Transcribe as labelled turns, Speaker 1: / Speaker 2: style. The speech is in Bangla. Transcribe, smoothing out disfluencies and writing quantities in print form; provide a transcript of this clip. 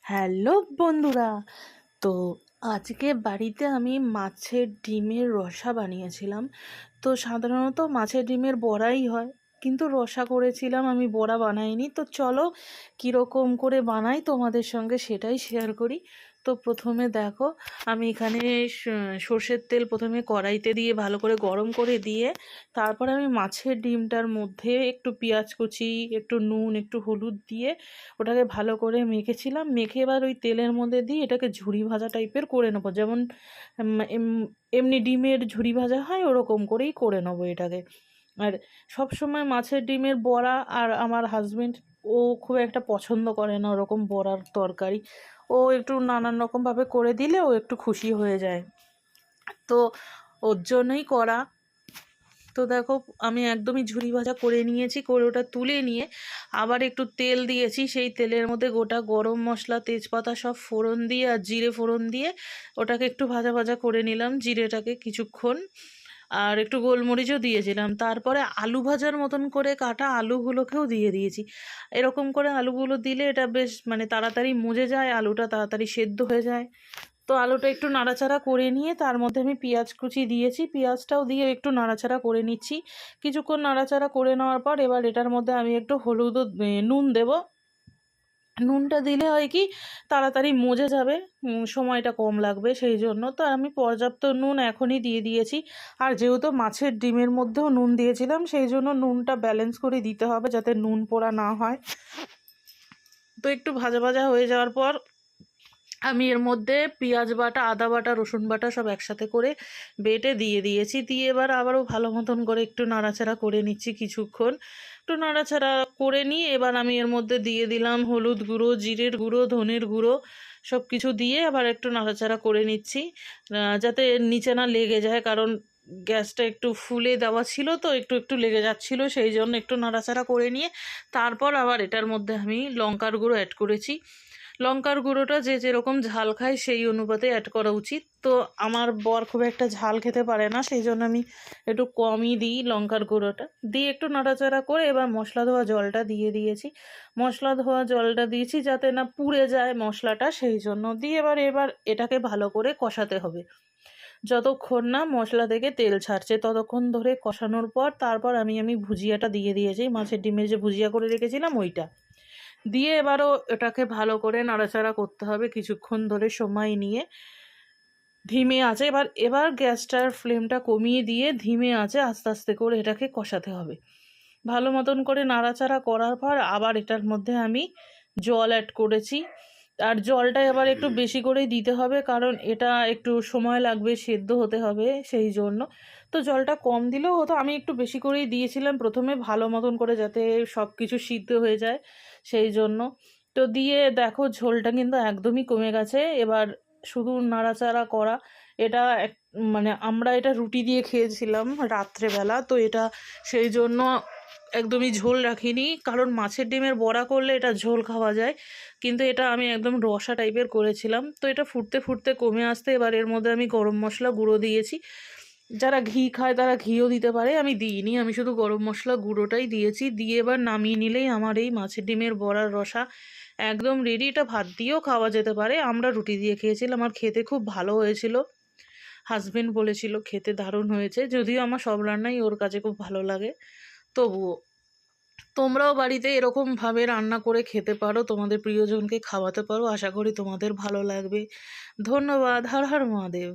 Speaker 1: হ্যালো বন্ধুরা। তো আজকে বাড়িতে আমি মাছের ডিমের রসা বানিয়েছিলাম। তো সাধারণত মাছের ডিমের বড়াই হয়, কিন্তু রসা করেছিলাম, আমি বড়া বানাইনি। তো চলো কীরকম করে বানাই তোমাদের সঙ্গে সেটাই শেয়ার করি। তো প্রথমে দেখো, আমি এখানে সর্ষের তেল প্রথমে কড়াইতে দিয়ে ভালো করে গরম করে দিয়ে তারপর আমি মাছের ডিমটার মধ্যে একটু পেঁয়াজ কুচি, একটু নুন, একটু হলুদ দিয়ে ওটাকে ভালো করে মেখেছিলাম। মেখে এবার ওই তেলের মধ্যে দিয়ে এটাকে ঝুরি ভাজা টাইপের করে নেবো, যেমন এমনি ডিমের ঝুরি ভাজা হয় ওরকম করেই করে নেবো এটাকে। আর সব সময় মাছের ডিমের বড়া, আর আমার হাজবেন্ড ও খুব একটা পছন্দ করে না ওরকম বড়ার তরকারি। ও একটু নানান রকমভাবে করে দিলে ও একটু খুশি হয়ে যায়, তো ওর জন্যই করা। তো দেখো, আমি একদমই ঝুরি ভাজা করে নিয়েছি, করে ওটা তুলে নিয়ে আবার একটু তেল দিয়েছি। সেই তেলের মধ্যে গোটা গরম মশলা, তেজপাতা সব ফোড়ন দিয়ে আর জিরে ফোড়ন দিয়ে ওটাকে একটু ভাজা ভাজা করে নিলাম, জিরেটাকে কিছুক্ষণ। আর একটু গোলমরিচও দিয়েছিলাম। তারপরে আলু ভাজার মতন করে কাটা আলুগুলোকেও দিয়ে দিয়েছি। এরকম করে আলুগুলো দিলে এটা বেশ তাড়াতাড়ি মজে যায়, আলুটা তাড়াতাড়ি সেদ্ধ হয়ে যায়। তো আলুটা একটু নাড়াচাড়া করে নিয়ে তার মধ্যে আমি পেঁয়াজ কুচি দিয়েছি, পেঁয়াজটাও দিয়ে একটু নাড়াচাড়া করে নিচ্ছি। কিছুক্ষণ নাড়াচাড়া করে নেওয়ার পর এবার এটার মধ্যে আমি একটু হলুদ ও নুন দেব। নুনটা দিলে হয় কি, তাড়াতাড়ি মজে যাবে, সময়টা কম লাগবে, সেই জন্য তো আমি পর্যাপ্ত নুন এখনই দিয়ে দিয়েছি। আর যেহেতু মাছের ডিমের মধ্যেও নুন দিয়েছিলাম, সেই জন্য নুনটা ব্যালেন্স করে দিতে হবে যাতে নুন পোড়া না হয়। তো একটু ভাজা ভাজা হয়ে যাওয়ার পর আমি এর মধ্যে পেঁয়াজ বাটা, আদা বাটা, রসুন বাটা সব একসাথে করে বেটে দিয়ে দিয়েছি। দিয়ে এবার আবারও ভালো মতন করে একটু নাড়াচাড়া করে নিচ্ছি কিছুক্ষণ। একটু নাড়াচাড়া করে নিয়ে এবার আমি এর মধ্যে দিয়ে দিলাম হলুদ গুঁড়ো, জিরের গুঁড়ো, ধনের গুঁড়ো সব কিছু দিয়ে আবার একটু নাড়াচাড়া করে নিচ্ছি, যাতে নিচে না লেগে যায়, কারণ গ্যাসটা একটু ফুলে দেওয়া ছিল, তো একটু একটু লেগে যাচ্ছিলো, সেই জন্য একটু নাড়াচাড়া করে নিয়ে তারপর আবার এটার মধ্যে আমি লঙ্কার গুঁড়ো অ্যাড করেছি। লঙ্কার গুঁড়োটা যে যেরকম ঝাল খায় সেই অনুপাতে অ্যাড করা উচিত। তো আমার বর খুব একটা ঝাল খেতে পারে না, সেই জন্য আমি একটু কমই দিই লঙ্কার গুঁড়োটা। দিয়ে একটু নাড়াচাড়া করে এবার মশলা ধোয়া জলটা দিয়ে দিয়েছি। মশলা ধোয়া জলটা দিয়েছি যাতে না পুড়ে যায় মশলাটা, সেই জন্য দিয়ে এবার এটাকে ভালো করে কষাতে হবে। যতক্ষণ না মশলা থেকে তেল ছাড়ছে ততক্ষণ ধরে কষানোর পর তারপর আমি ভুজিয়াটা দিয়ে দিয়েছি, মাছের ডিমের যে ভুজিয়া করে রেখেছিলাম ওইটা দিয়ে এবারও এটাকে ভালো করে নাড়াচাড়া করতে হবে কিছুক্ষণ ধরে সময় নিয়ে ধিমে আঁচে। এবার এবার গ্যাসটার ফ্লেমটা কমিয়ে দিয়ে ধিমে আঁচে আস্তে আস্তে করে এটাকে কষাতে হবে। ভালো মতন করে নাড়াচাড়া করার পর আবার এটার মধ্যে আমি জল অ্যাড করেছি। আর জলটা এবার একটু বেশি করেই দিতে হবে, কারণ এটা একটু সময় লাগবে, সেদ্ধ হতে হবে, সেই জন্য। তো জলটা কম দিলেও হতো, আমি একটু বেশি করেই দিয়েছিলাম প্রথমে, ভালো মতন করে যাতে সব কিছু সিদ্ধ হয়ে যায়, সেই জন্য। তো দিয়ে দেখো ঝোলটা কিন্তু একদমই কমে গেছে। এবার শুধু নাড়াচাড়া করা। এটা আমরা এটা রুটি দিয়ে খেয়েছিলাম রাত্রেবেলা, তো এটা সেই জন্য একদমই ঝোল রাখিনি, কারণ মাছের ডিমের বড়া করলে এটা ঝোল খাওয়া যায়, কিন্তু এটা আমি একদম রসা টাইপের করেছিলাম। তো এটা ফুটতে ফুটতে কমে আসতে এবার এর মধ্যে আমি গরম মশলা গুঁড়ো দিয়েছি। যারা ঘি খায় তারা ঘিও দিতে পারে, আমি দিইনি, আমি শুধু গরম মশলা গুঁড়োটাই দিয়েছি। দিয়ে এবার নামিয়ে নিলেই আমার এই মাছের ডিমের বড়ার রসা একদম রেডি। এটা ভাত দিয়েও খাওয়া যেতে পারে, আমরা রুটি দিয়ে খেয়েছিলাম, আমার খেতে খুব ভালো হয়েছিল। হাজবেন্ড বলেছিল খেতে দারুণ হয়েছে, যদিও আমার সব রান্নাই ওর কাছে খুব ভালো লাগে, তবুও তোমরাও বাড়িতে এরকমভাবে রান্না করে খেতে পারো, তোমাদের প্রিয়জনকে খাওয়াতে পারো। আশা করি তোমাদের ভালো লাগবে। ধন্যবাদ। হর হর মহাদেব।